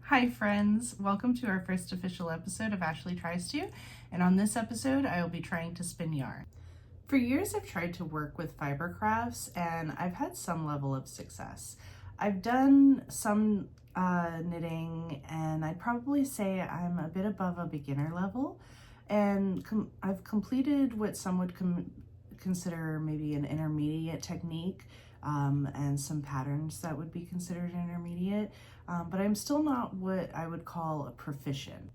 Hi friends, welcome to our first official episode of Ashley Tries To, and on this episode I will be trying to spin yarn. For years I've tried to work with fiber crafts and I've had some level of success. I've done some knitting and I'd probably say I'm a bit above a beginner level, and I've completed what some would consider maybe an intermediate technique, and some patterns that would be considered intermediate, but I'm still not what I would call a proficient.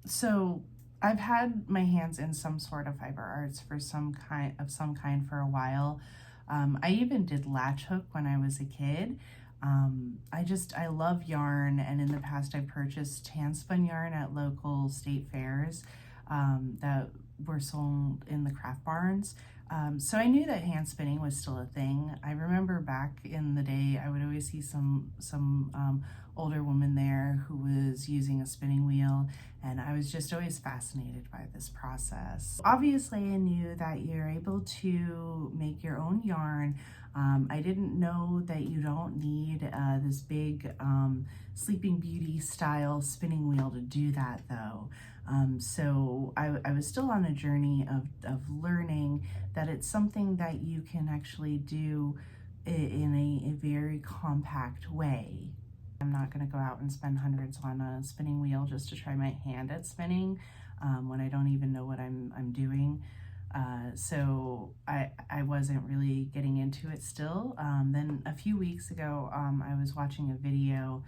So I've had my hands in some sort of fiber arts for some kind for a while. I even did latch hook when I was a kid. I love yarn, and in the past I purchased hand spun yarn at local state fairs that were sold in the craft barns. So I knew that hand spinning was still a thing. I remember back in the day, I would always see some older woman there who was using a spinning wheel, and I was just always fascinated by this process. Obviously, I knew that you're able to make your own yarn. I didn't know that you don't need this big Sleeping Beauty style spinning wheel to do that though. So I was still on a journey of learning that it's something that you can actually do in a very compact way. I'm not going to go out and spend hundreds on a spinning wheel just to try my hand at spinning when I don't even know what I'm doing. So I wasn't really getting into it still. Then a few weeks ago, I was watching a video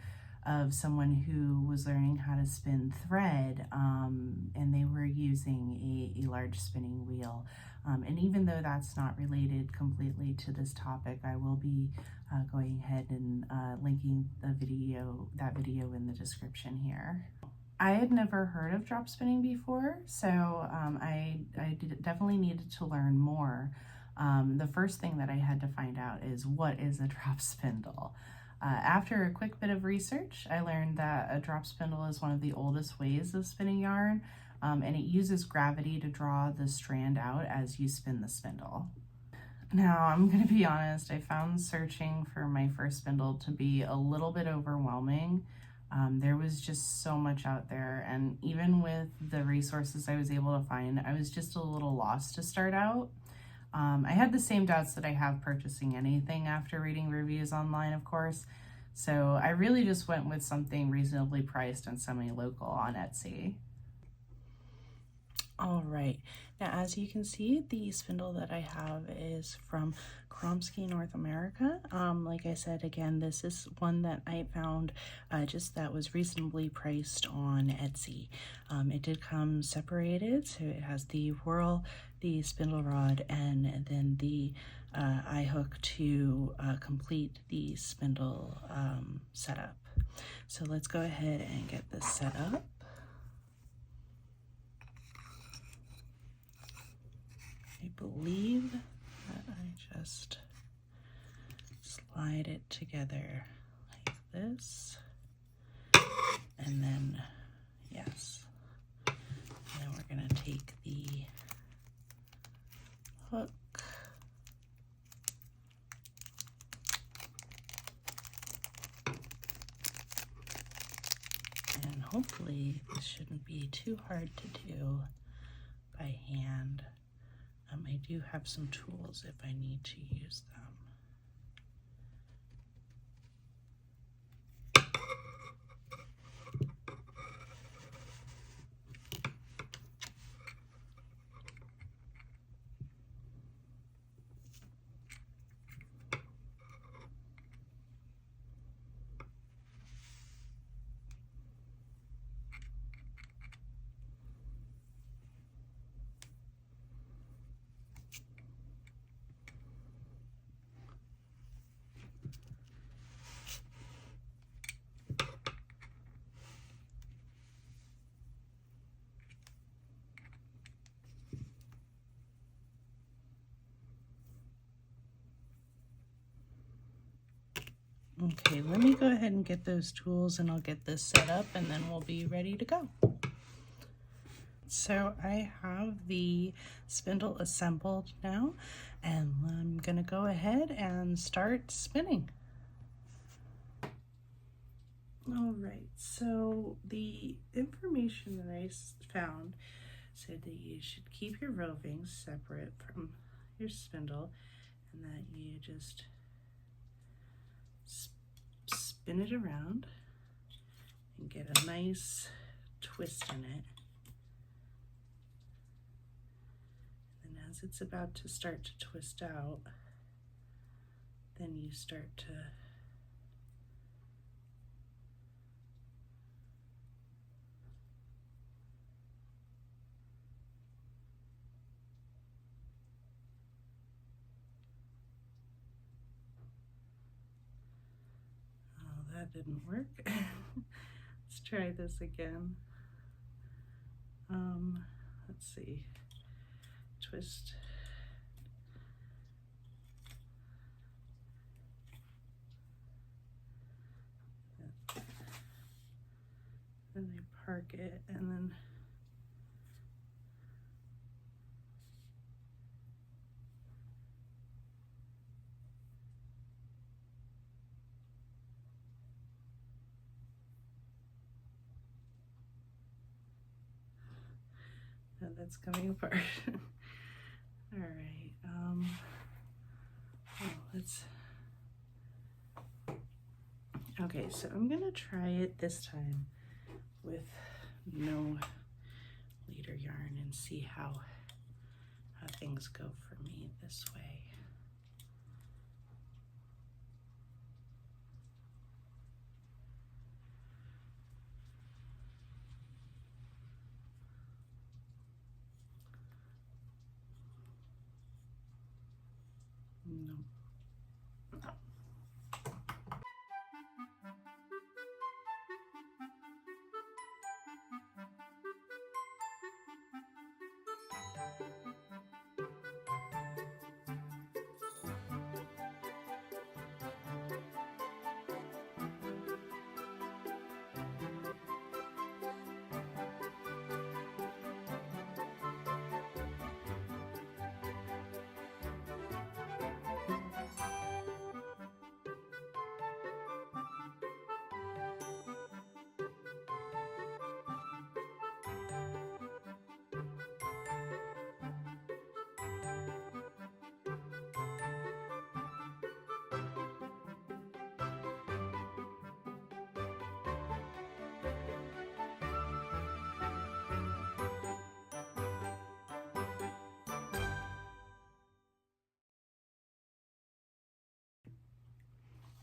of someone who was learning how to spin thread, and they were using a large spinning wheel. And even though that's not related completely to this topic, I will be going ahead and linking that video in the description here. I had never heard of drop spinning before, so I definitely needed to learn more. The first thing that I had to find out is, what is a drop spindle? After a quick bit of research, I learned that a drop spindle is one of the oldest ways of spinning yarn, and it uses gravity to draw the strand out as you spin the spindle. Now, I'm going to be honest, I found searching for my first spindle to be a little bit overwhelming. There was just so much out there, and even with the resources I was able to find, I was just a little lost to start out. I had the same doubts that I have purchasing anything after reading reviews online, of course, so I really just went with something reasonably priced and semi-local on Etsy. All right, now as you can see, the spindle that I have is from Kromsky North America. Like I said, again, this is one that I found just that was reasonably priced on Etsy. It did come separated, so it has the whirl, the spindle rod, and then the eye hook to complete the spindle setup. So let's go ahead and get this set up. I believe that I just slide it together like this, and then, yes, now we're going to take the hook and hopefully this shouldn't be too hard to do by hand. I do have some tools if I need to use them. Okay, let me go ahead and get those tools and I'll get this set up and then we'll be ready to go. So I have the spindle assembled now, and I'm gonna go ahead and start spinning. All right, so the information that I found said that you should keep your roving separate from your spindle, and that you just spin it around and get a nice twist in it. And as it's about to start to twist out, then you start to that didn't work. Let's try this again. Let's see. Twist. Then I park it, and then that's coming apart. All right. Let's. Okay, so I'm gonna try it this time with no leader yarn and see how things go for me this way. No.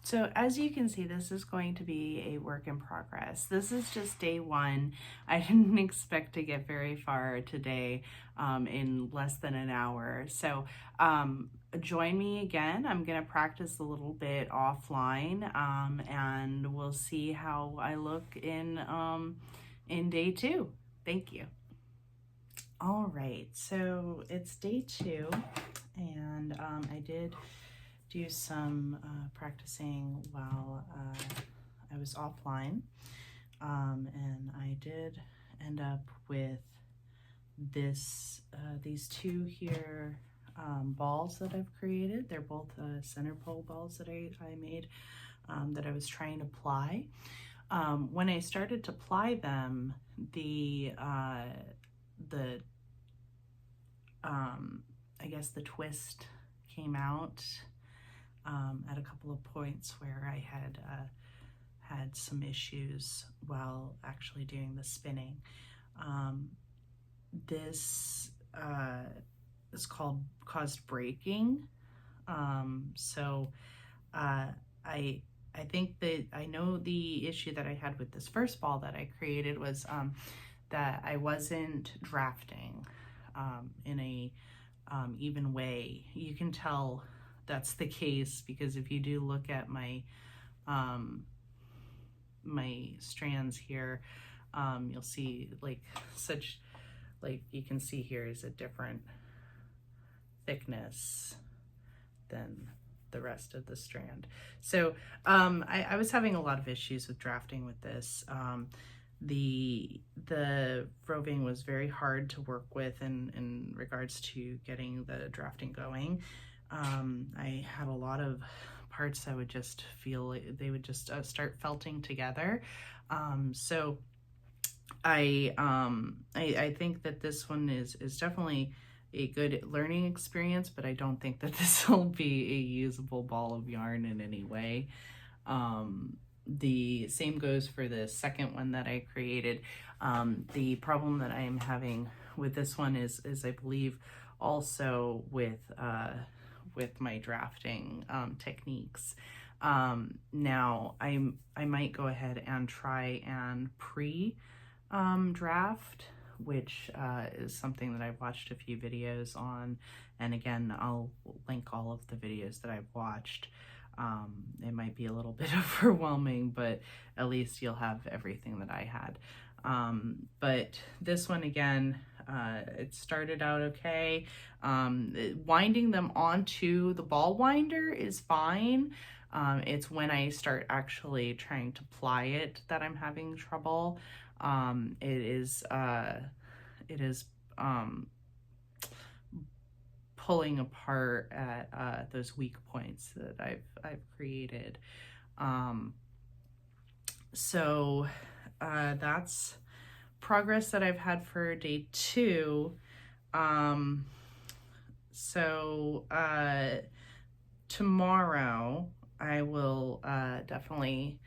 So as you can see, this is going to be a work in progress. This is just day one. I didn't expect to get very far today in less than an hour. So join me again. I'm gonna practice a little bit offline and we'll see how I look in day two. Thank you. All right, so it's day two, and I did do some practicing while I was offline, and I did end up with these two here balls that I've created. They're both center pole balls that I made that I was trying to ply. When I started to ply them, I guess the twist came out at a couple of points where I had some issues while actually doing the spinning. This is caused breaking. So I think that I know the issue that I had with this first ball that I created was that I wasn't drafting in a even way. You can tell that's the case because if you do look at my my strands here, you'll see like you can see here is a different thickness than the rest of the strand. So I was having a lot of issues with drafting with this. The roving was very hard to work with in regards to getting the drafting going. I had a lot of parts I would just feel like they would just start felting together. So I think that this one is definitely a good learning experience, but I don't think that this will be a usable ball of yarn in any way. The same goes for the second one that I created. The problem that I am having with this one is I believe also with my drafting techniques. Now I might go ahead and try and draft, which is something that I've watched a few videos on, and again I'll link all of the videos that I've watched. It might be a little bit overwhelming, but at least you'll have everything that I had. But this one again, it started out okay. Winding them onto the ball winder is fine. It's when I start actually trying to ply it that I'm having trouble. It is pulling apart at those weak points that I've created. So that's progress that I've had for day 2. Tomorrow I will definitely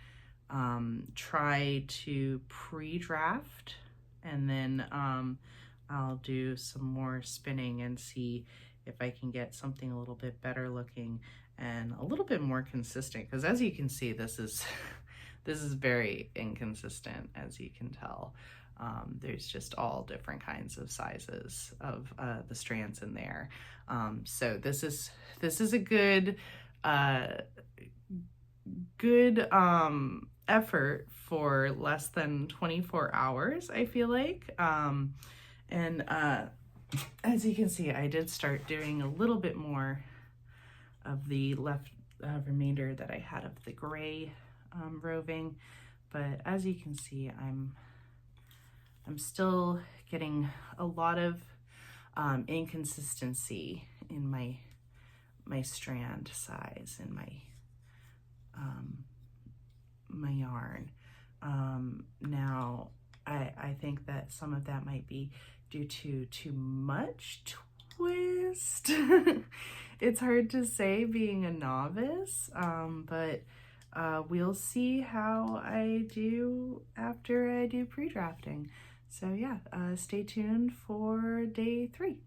try to pre-draft, and then I'll do some more spinning and see if I can get something a little bit better looking and a little bit more consistent, because as you can see, this is very inconsistent, as you can tell. There's just all different kinds of sizes of the strands in there. So this is a good effort for less than 24 hours, I feel like. And as you can see, I did start doing a little bit more of the left remainder that I had of the gray roving, but as you can see, I'm still getting a lot of inconsistency in my strand size and my yarn. Now I think that some of that might be due to too much twist. It's hard to say being a novice, but we'll see how I do after I do pre-drafting. So yeah, stay tuned for day 3.